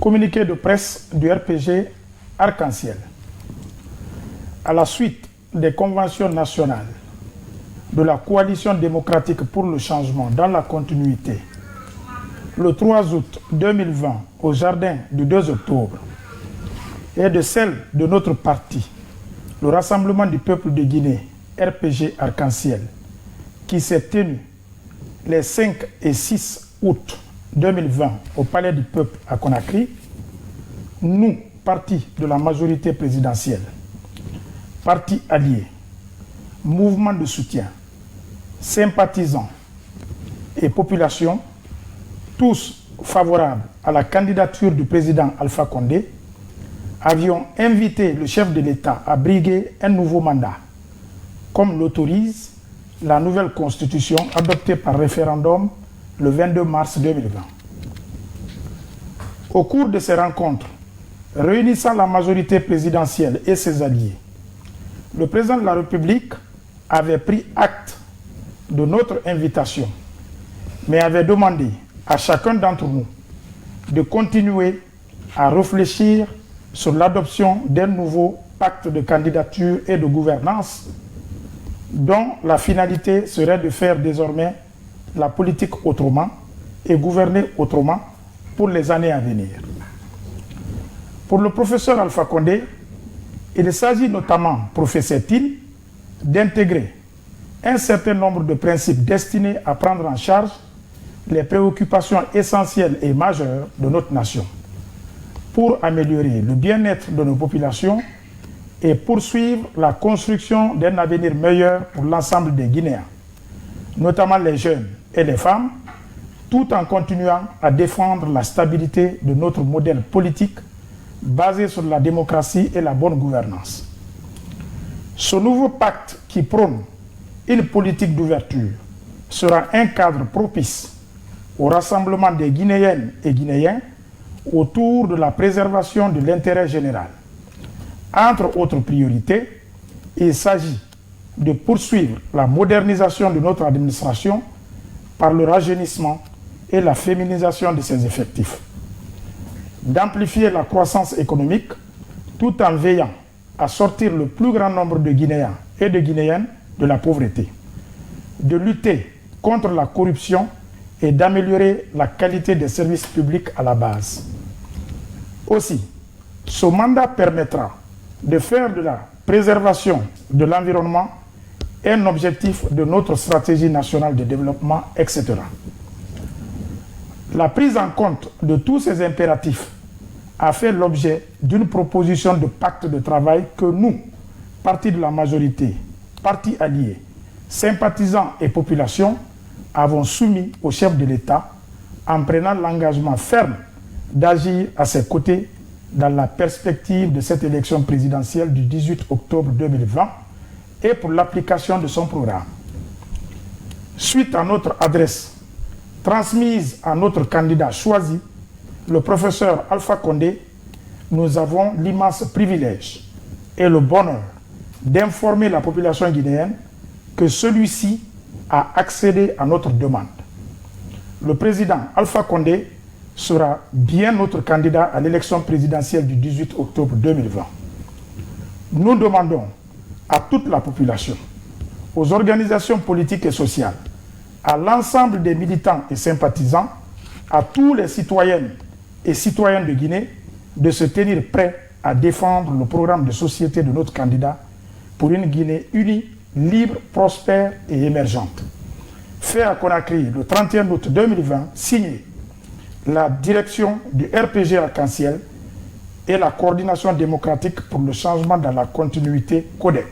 Communiqué de presse du RPG Arc-en-Ciel. À la suite des conventions nationales de la Coalition démocratique pour le changement dans la continuité, le 3 août 2020 au jardin du 2 octobre, et de celle de notre parti, le Rassemblement du peuple de Guinée, RPG Arc-en-Ciel, qui s'est tenu les 5 et 6 août 2020 au Palais du Peuple à Conakry, nous, parti de la majorité présidentielle, partis alliés, mouvements de soutien, sympathisants et population, tous favorables à la candidature du président Alpha Condé, avions invité le chef de l'État à briguer un nouveau mandat, comme l'autorise la nouvelle constitution adoptée par référendum le 22 mars 2020. Au cours de ces rencontres, réunissant la majorité présidentielle et ses alliés, le président de la République avait pris acte de notre invitation, mais avait demandé à chacun d'entre nous de continuer à réfléchir sur l'adoption d'un nouveau pacte de candidature et de gouvernance dont la finalité serait de faire désormais la politique autrement et gouverner autrement pour les années à venir. Pour le professeur Alpha Condé, il s'agit notamment, professait-il, d'intégrer un certain nombre de principes destinés à prendre en charge les préoccupations essentielles et majeures de notre nation, pour améliorer le bien-être de nos populations et poursuivre la construction d'un avenir meilleur pour l'ensemble des Guinéens, notamment les jeunes et les femmes, tout en continuant à défendre la stabilité de notre modèle politique basé sur la démocratie et la bonne gouvernance. Ce nouveau pacte qui prône une politique d'ouverture sera un cadre propice au rassemblement des Guinéennes et Guinéens autour de la préservation de l'intérêt général. Entre autres priorités, il s'agit de poursuivre la modernisation de notre administration par le rajeunissement et la féminisation de ses effectifs, d'amplifier la croissance économique tout en veillant à sortir le plus grand nombre de Guinéens et de Guinéennes de la pauvreté, de lutter contre la corruption et d'améliorer la qualité des services publics à la base. Aussi, ce mandat permettra de faire de la préservation de l'environnement un objectif de notre stratégie nationale de développement, etc. La prise en compte de tous ces impératifs a fait l'objet d'une proposition de pacte de travail que nous, partis de la majorité, partis alliés, sympathisants et population, avons soumis au chef de l'État en prenant l'engagement ferme d'agir à ses côtés dans la perspective de cette élection présidentielle du 18 octobre 2020 et pour l'application de son programme. Suite à notre adresse transmise à notre candidat choisi, le professeur Alpha Condé, nous avons l'immense privilège et le bonheur d'informer la population guinéenne que celui-ci a accédé à notre demande. Le président Alpha Condé sera bien notre candidat à l'élection présidentielle du 18 octobre 2020. Nous demandons à toute la population, aux organisations politiques et sociales, à l'ensemble des militants et sympathisants, à tous les citoyennes et citoyens de Guinée de se tenir prêts à défendre le programme de société de notre candidat pour une Guinée unie, libre, prospère et émergente. Fait à Conakry le 31 août 2020, signé la direction du RPG Arc-en-Ciel et la coordination démocratique pour le changement dans la continuité CODEC.